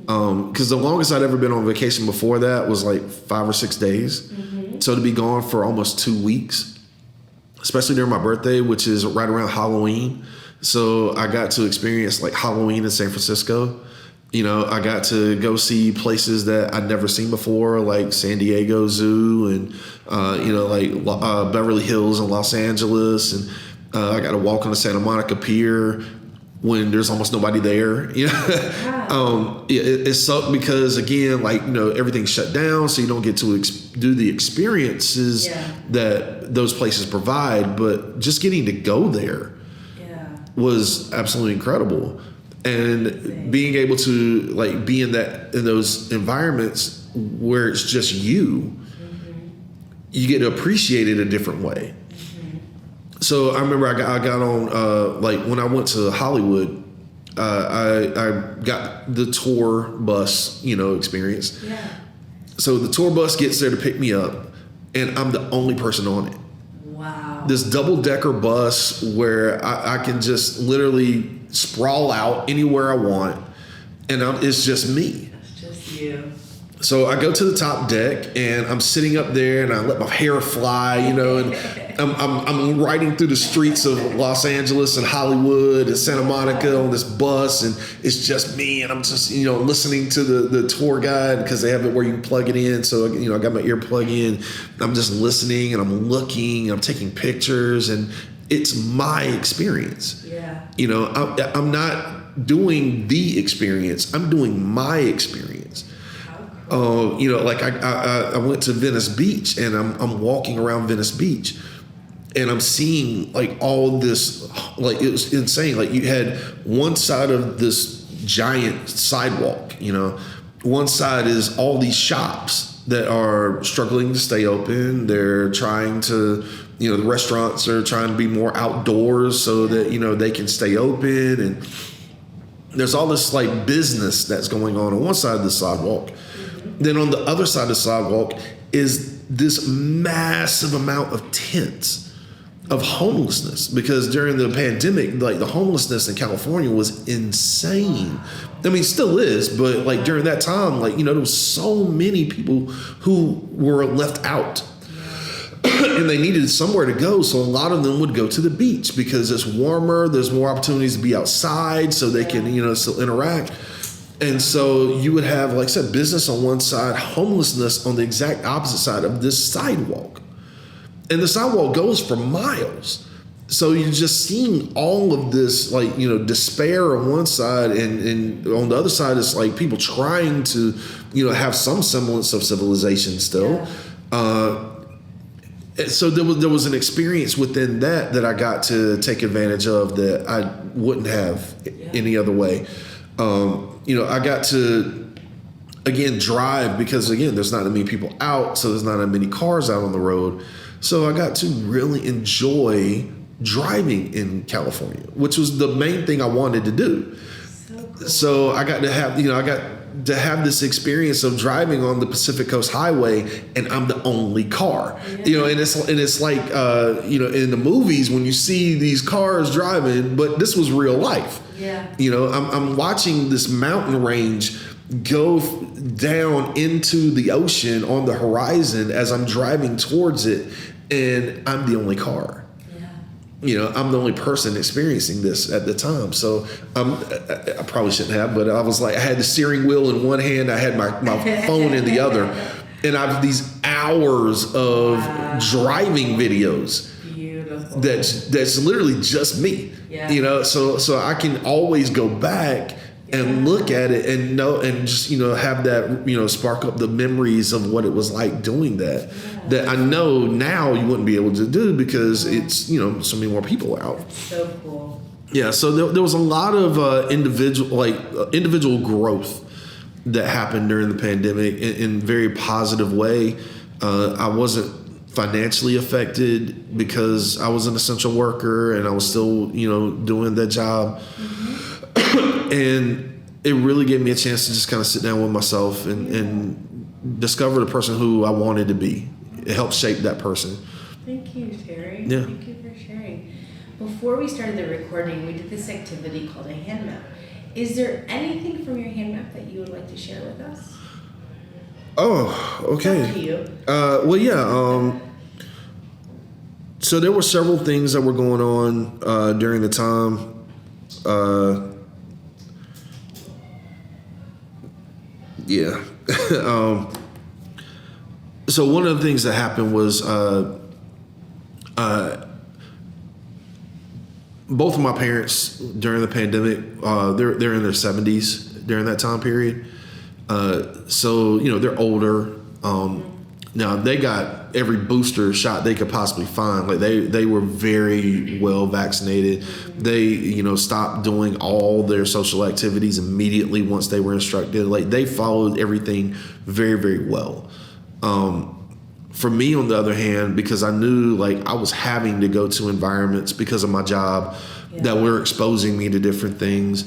Because the longest I'd ever been on vacation before that was like 5 or 6 days. So to be gone for almost 2 weeks, especially during my birthday, which is right around Halloween. So I got to experience like Halloween in San Francisco. I got to go see places that I'd never seen before, like San Diego Zoo and, Beverly Hills and Los Angeles. And I got to walk on the Santa Monica Pier when there's almost nobody there. It sucked because again, like, everything's shut down, so you don't get to do the experiences that those places provide. But just getting to go there was absolutely incredible. And being able to like be in those environments where it's just you get to appreciate it a different way. So I remember I got on like when I went to Hollywood, I got the tour bus, experience. Yeah. So the tour bus gets there to pick me up, and I'm the only person on it. Wow. This double-decker bus where I can just literally sprawl out anywhere I want, and it's just me. It's just you. So I go to the top deck, and I'm sitting up there, and I let my hair fly, and I'm riding through the streets of Los Angeles and Hollywood and Santa Monica on this bus, and it's just me, and I'm just listening to the tour guide because they have it where you can plug it in. So I got my ear plug in. I'm just listening, and I'm looking, I'm taking pictures, and it's my experience. Yeah. I'm not doing the experience. I'm doing my experience. Like I went to Venice Beach, and I'm walking around Venice Beach, and I'm seeing like all this, like it was insane. Like you had one side of this giant sidewalk, one side is all these shops that are struggling to stay open. They're trying to, the restaurants are trying to be more outdoors so that, they can stay open. And there's all this like business that's going on one side of the sidewalk. Then on the other side of the sidewalk is this massive amount of tents of homelessness, because during the pandemic, like the homelessness in California was insane. I mean, still is, but like during that time, like, there was so many people who were left out and they needed somewhere to go. So a lot of them would go to the beach because it's warmer. There's more opportunities to be outside so they can, still interact. And so you would have, like I said, business on one side, homelessness on the exact opposite side of this sidewalk. And the sidewalk goes for miles. So you're just seeing all of this, like, despair on one side, and on the other side is like people trying to, have some semblance of civilization still. So there was an experience within that I got to take advantage of that I wouldn't have any other way. I got to, again, drive because, again, there's not that many people out, so there's not that many cars out on the road. So I got to really enjoy driving in California, which was the main thing I wanted to do. So cool. So I got to have, this experience of driving on the Pacific Coast Highway, and I'm the only car. Yeah. And it's like in the movies when you see these cars driving, but this was real life. Yeah. I'm watching this mountain range go down into the ocean on the horizon as I'm driving towards it, and I'm the only car. I'm the only person experiencing this at the time. So I probably shouldn't have, but I was like, I had the steering wheel in one hand, I had my phone in the other, and I have these hours of driving videos. Beautiful. That's literally just me. Yeah. So I can always go back and look at it and know, and just, have that, spark up the memories of what it was like doing that. That I know now you wouldn't be able to do because it's, so many more people out. That's so cool. Yeah. So there was a lot of individual growth that happened during the pandemic in a very positive way. I wasn't financially affected because I was an essential worker and I was still, doing that job. And it really gave me a chance to just kind of sit down with myself and discover the person who I wanted to be. It helped shape that person. Thank you, Terry. Yeah. Thank you for sharing. Before we started the recording, we did this activity called a hand map. Is there anything from your hand map that you would like to share with us? Oh, okay. Up to you. Well, yeah. So there were several things that were going on during the time. Yeah. So one of the things that happened was both of my parents during the pandemic, they're in their 70s during that time period. So, they're older. Now they got every booster shot they could possibly find. Like they were very well vaccinated. They, stopped doing all their social activities immediately once they were instructed. Like they followed everything very, very well. For me, on the other hand, because I knew like I was having to go to environments because of my job that were exposing me to different things,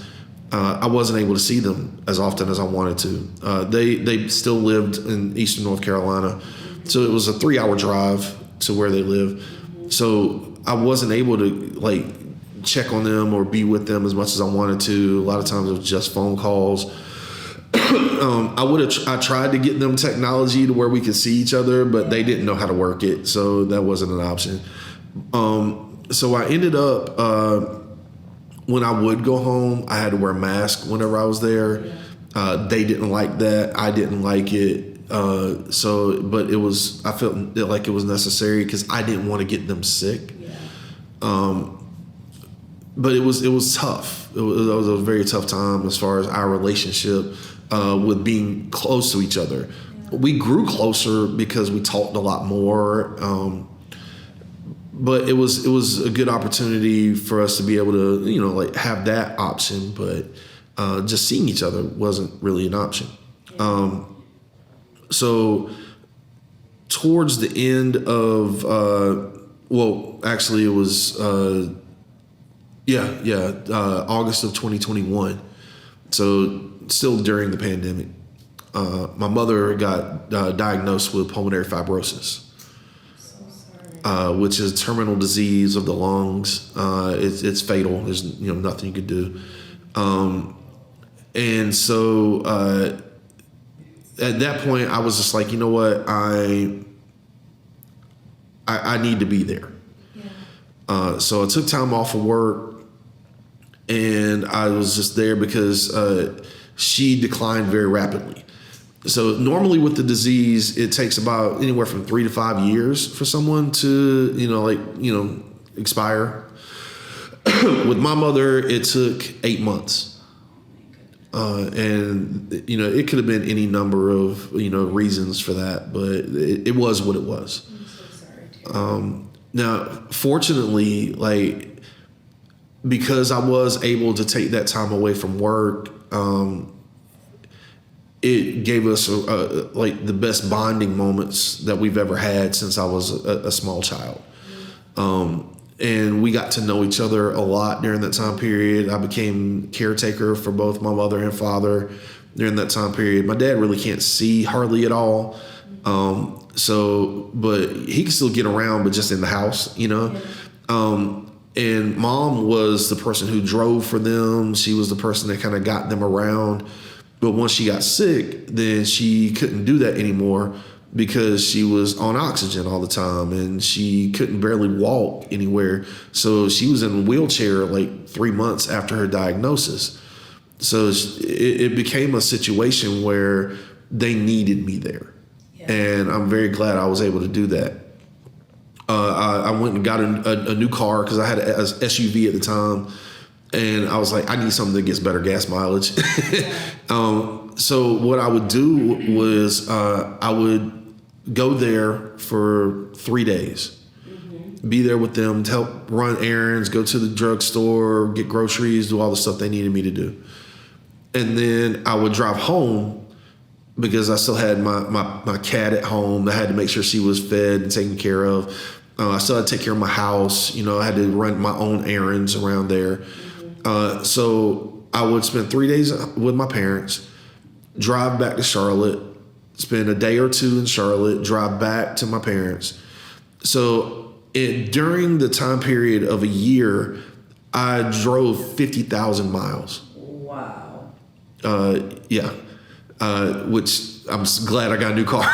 I wasn't able to see them as often as I wanted to. They still lived in Eastern North Carolina, so it was a 3-hour drive to where they live. So I wasn't able to like check on them or be with them as much as I wanted to. A lot of times it was just phone calls. I tried to get them technology to where we could see each other, but they didn't know how to work it, so that wasn't an option. So I ended up when I would go home, I had to wear a mask whenever I was there. They didn't like that. I didn't like it. But I felt like it was necessary because I didn't want to get them sick. But it was tough. It was a very tough time as far as our relationship with being close to each other. We grew closer because we talked a lot more. But it was a good opportunity for us to be able to, like have that option, but just seeing each other wasn't really an option. So towards the end of, actually it was, August of 2021. So still during the pandemic, my mother got diagnosed with pulmonary fibrosis. Which is a terminal disease of the lungs. It's fatal. There's nothing you could do. And so at that point, I was just like, you know what, I need to be there. Yeah. So I took time off of work, and I was just there because she declined very rapidly. So normally with the disease, it takes about anywhere from 3 to 5 years for someone to, expire. With my mother, it took 8 months. And, it could have been any number of, reasons for that, but it was what it was. I'm so sorry too. Now, fortunately, because I was able to take that time away from work, it gave us the best bonding moments that we've ever had since I was a small child. And we got to know each other a lot during that time period. I became caretaker for both my mother and father during that time period. My dad really can't see hardly at all. But he can still get around, but just in the house, And mom was the person who drove for them. She was the person that kind of got them around. But once she got sick, then she couldn't do that anymore because she was on oxygen all the time and she couldn't barely walk anywhere. So she was in a wheelchair 3 months after her diagnosis. So it became a situation where they needed me there. Yeah. And I'm very glad I was able to do that. I went and got a new car because I had an SUV at the time. And I was like, I need something that gets better gas mileage. So what I would do was I would go there for 3 days, be there with them to help run errands, go to the drugstore, get groceries, do all the stuff they needed me to do. And then I would drive home because I still had my cat at home. I had to make sure she was fed and taken care of. I still had to take care of my house. I had to run my own errands around there. So I would spend 3 days with my parents, drive back to Charlotte, spend a day or two in Charlotte, drive back to my parents. So during the time period of a year, I drove 50,000 miles. Wow. Which I'm glad I got a new car.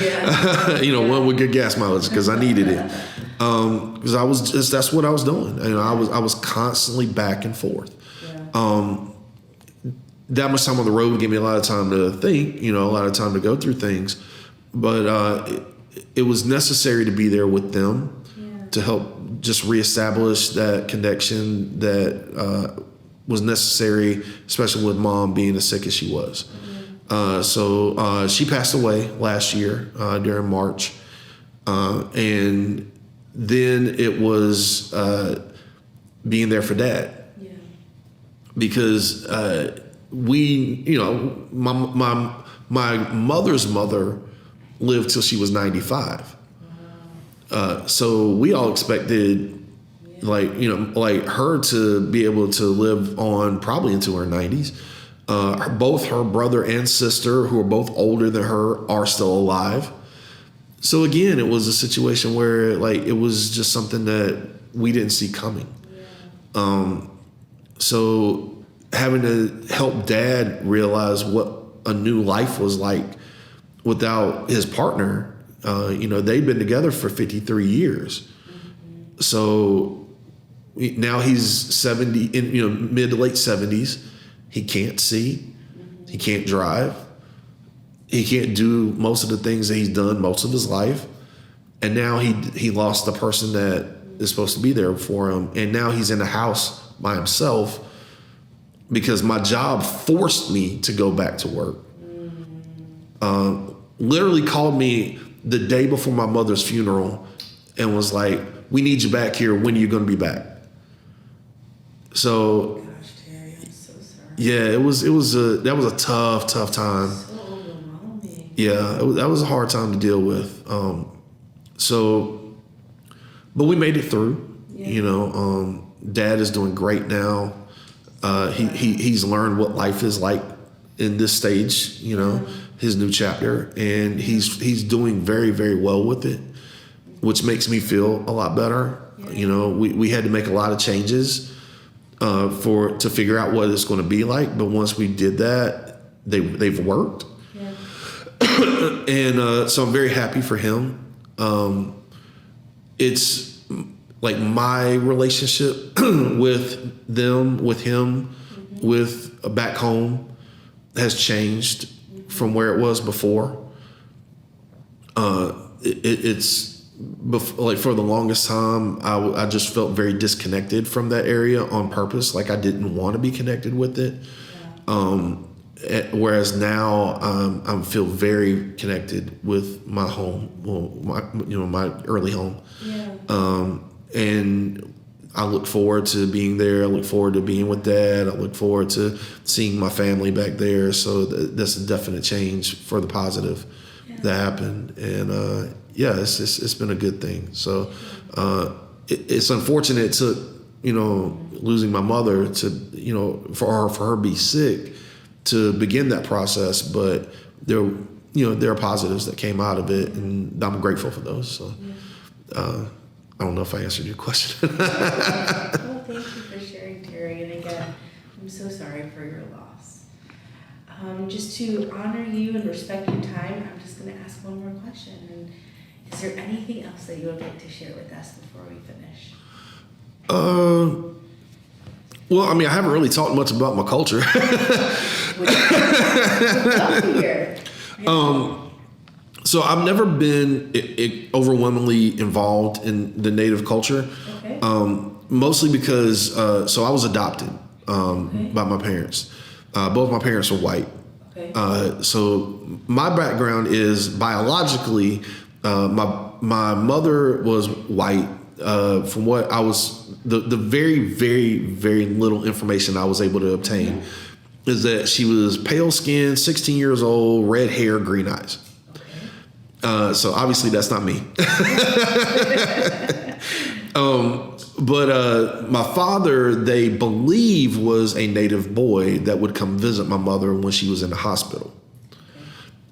Yeah. One with good gas mileage because I needed it. Because that's what I was doing. I was constantly back and forth. Yeah. That much time on the road would give me a lot of time to think, a lot of time to go through things. But it was necessary to be there with them to help just reestablish that connection that was necessary, especially with mom being as sick as she was. So she passed away last year during March. And then it was being there for dad. Yeah. Because my mother's mother lived till she was 95. Wow. So we all expected her to be able to live on probably into her 90s. Both her brother and sister, who are both older than her, are still alive. So again, it was a situation where it was just something that we didn't see coming. Yeah. So having to help dad realize what a new life was like without his partner, they'd been together for 53 years. Mm-hmm. So now he's 70, in mid to late 70s. He can't see. Mm-hmm. He can't drive. He can't do most of the things that he's done most of his life. And now he lost the person that is supposed to be there for him. And now he's in the house by himself because my job forced me to go back to work. Literally called me the day before my mother's funeral and was like, we need you back here. When are you going to be back? So, Gosh, Terry, I'm so sorry. yeah, that was a tough time. So overwhelming. Yeah, that was a hard time to deal with. But we made it through. Yeah. Dad is doing great now. He's learned what life is like in this stage, his new chapter, and he's doing very, very well with it, which makes me feel a lot better. Yeah. We had to make a lot of changes to figure out what it's going to be like, but once we did that, they've worked. Yeah. And so I'm very happy for him. It's like my relationship with them, with him, with back home has changed from where it was before. Like for the longest time, I just felt very disconnected from that area on purpose. Like I didn't want to be connected with it. Whereas now I feel very connected with my home, my early home. Yeah. And I look forward to being there. I look forward to being with Dad. I look forward to seeing my family back there. So that's a definite change for the positive that happened. And it's been a good thing. So it's unfortunate it took, losing my mother to, for her to be sick to begin that process. But there are positives that came out of it, and I'm grateful for those. So I don't know if I answered your question. Well, thank you for sharing, Terry. And again, I'm so sorry for your loss. Just to honor you and respect your time, I'm just going to ask one more question. And is there anything else that you would like to share with us before we finish? Well, I mean, I haven't really talked much about my culture. Would love to hear. So I've never been overwhelmingly involved in the Native culture, Okay. Mostly because so I was adopted by my parents. Both my parents were white. Okay. So my background is biologically, my mother was white. From what I was, the very, very, very little information I was able to obtain is that she was pale skinned, 16 years old, red hair, green eyes. So obviously that's not me. But my father, they believe, was a native boy that would come visit my mother when she was in the hospital.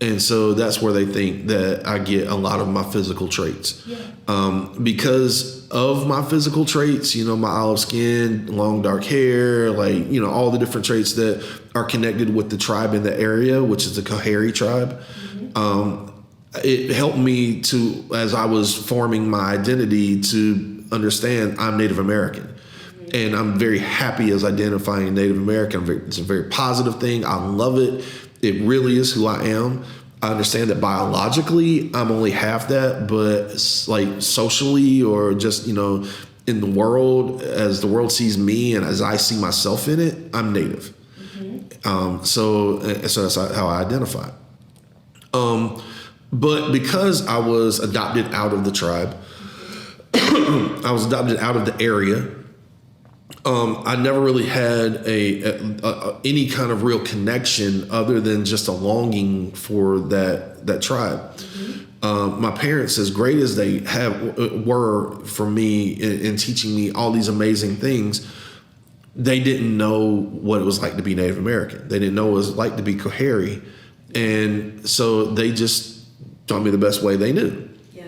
And so that's where they think that I get a lot of my physical traits. Yeah. Because of my physical traits, my olive skin, long dark hair, all the different traits that are connected with the tribe in the area, which is the Coharie tribe. It helped me to, as I was forming my identity, to understand I'm Native American. And I'm very happy as identifying Native American. It's a very positive thing. I love it. It really is who I am. I understand that biologically I'm only half that, but like socially or just, in the world, as the world sees me and as I see myself in it, I'm Native. So that's how I identify. But because I was adopted out of the tribe, I was adopted out of the area. I never really had any kind of real connection other than just a longing for that tribe. My parents, as great as they were for me in teaching me all these amazing things, they didn't know what it was like to be Native American. They didn't know what it was like to be Coharie. And so they just taught me the best way they knew. Yeah.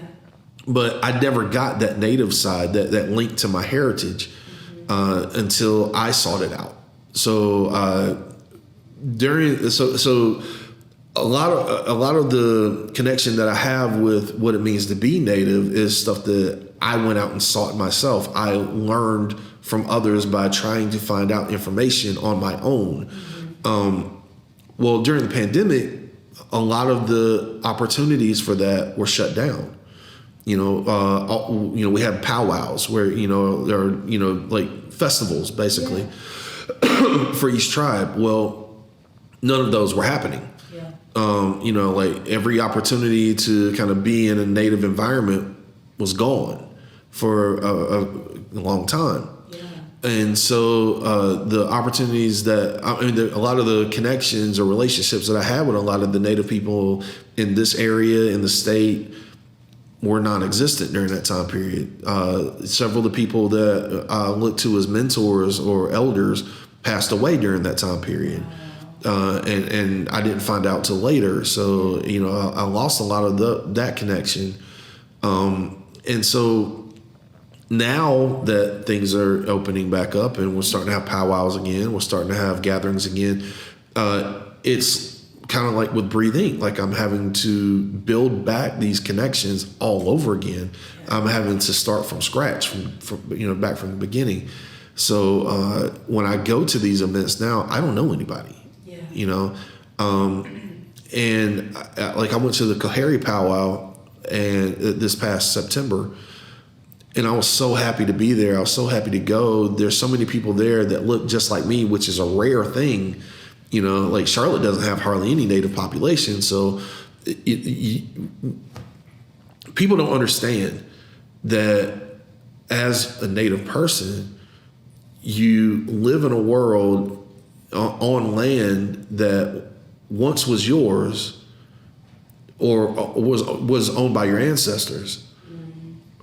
But I never got that Native side, that link to my heritage, until I sought it out. So a lot of the connection that I have with what it means to be Native is stuff that I went out and sought myself. I learned from others by trying to find out information on my own. Well, during the pandemic, a lot of the opportunities for that were shut down. We had powwows where, there are, like festivals basically for each tribe. Well, none of those were happening. Yeah. Like every opportunity to kind of be in a Native environment was gone for a long time. Yeah. And so the opportunities that, a lot of the connections or relationships that I had with a lot of the Native people in this area, in the state, were non-existent during that time period. Several of the people that I looked to as mentors or elders passed away during that time period. And I didn't find out till later. So, I lost a lot of that connection. And so now that things are opening back up and we're starting to have powwows again, we're starting to have gatherings again, it's kind of like with Breathe Inc. Like I'm having to build back these connections all over again. I'm having to start from scratch, from back from the beginning. So when I go to these events now, I don't know anybody. And I went to the Kohari powwow and this past September, and I was so happy to be there. I was so happy to go. There's so many people there that look just like me, which is a rare thing. Like Charlotte doesn't have hardly any Native population. So people don't understand that as a Native person, you live in a world on land that once was yours or was owned by your ancestors.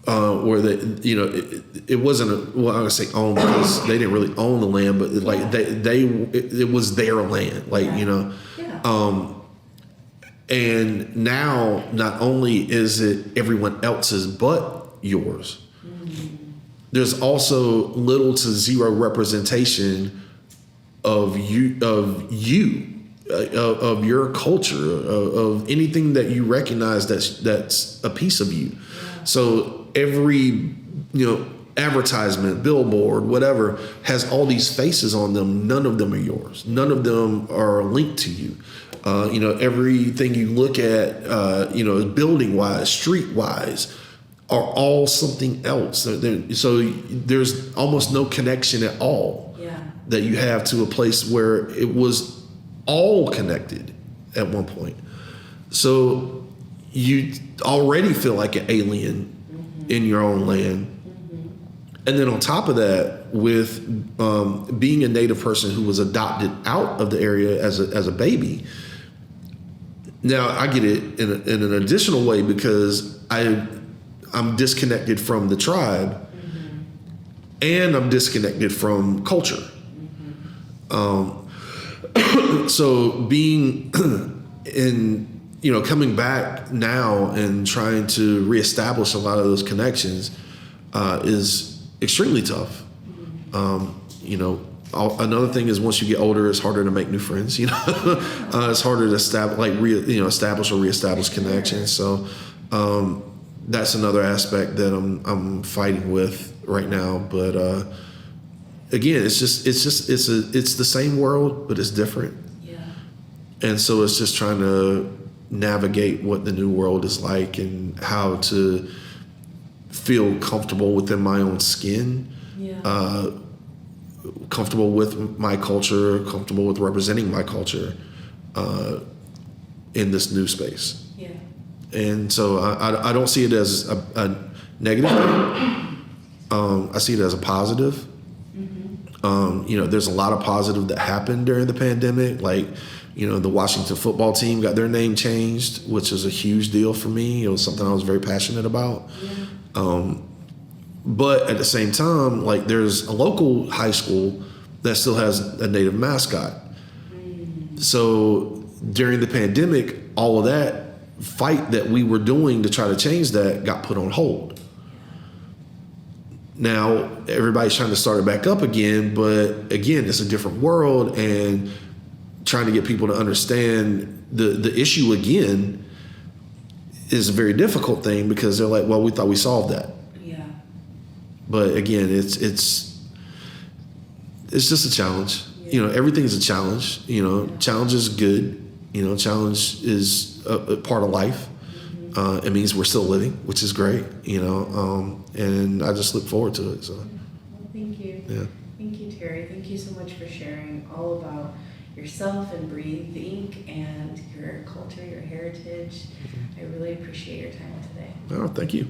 Where it wasn't I'm gonna say owned because they didn't really own the land, but it was their land, and now not only is it everyone else's but yours, there's also little to zero representation of your culture, of anything that you recognize that's a piece of you. So every, advertisement, billboard, whatever, has all these faces on them. None of them are yours. None of them are linked to you. Everything you look at, building wise, street wise, are all something else. So there's almost no connection at all that you have to a place where it was all connected at one point. So you already feel like an alien in your own land. And then on top of that, with being a Native person who was adopted out of the area as a baby, now I get it in an additional way because I'm disconnected from the tribe and I'm disconnected from culture. So being coming back now and trying to reestablish a lot of those connections is extremely tough. Another thing is once you get older, it's harder to make new friends. It's harder to establish or reestablish connections. So that's another aspect that I'm fighting with right now. But again, it's the same world, but it's different. Yeah. And so it's just trying to navigate what the new world is like and how to feel comfortable within my own skin, comfortable with my culture, comfortable with representing my culture in this new space. Yeah. And so I don't see it as a negative thing. I see it as a positive. There's a lot of positive that happened during the pandemic. Like, the Washington football team got their name changed, which is a huge deal for me. It was something I was very passionate about. Yeah. But at the same time, like there's a local high school that still has a Native mascot. So during the pandemic, all of that fight that we were doing to try to change that got put on hold. Now everybody's trying to start it back up again, but again, it's a different world, and trying to get people to understand the issue again is a very difficult thing because they're like, well, we thought we solved that. Yeah. But again, it's just a challenge. Yeah. Everything's a challenge. Challenge is good. Challenge is a part of life. It means we're still living, which is great. And I just look forward to it. So. Well, thank you. Yeah. Thank you, Terry. Thank you so much for sharing all about yourself and Breathe Inc. and your culture, your heritage. I really appreciate your time today. Oh, thank you.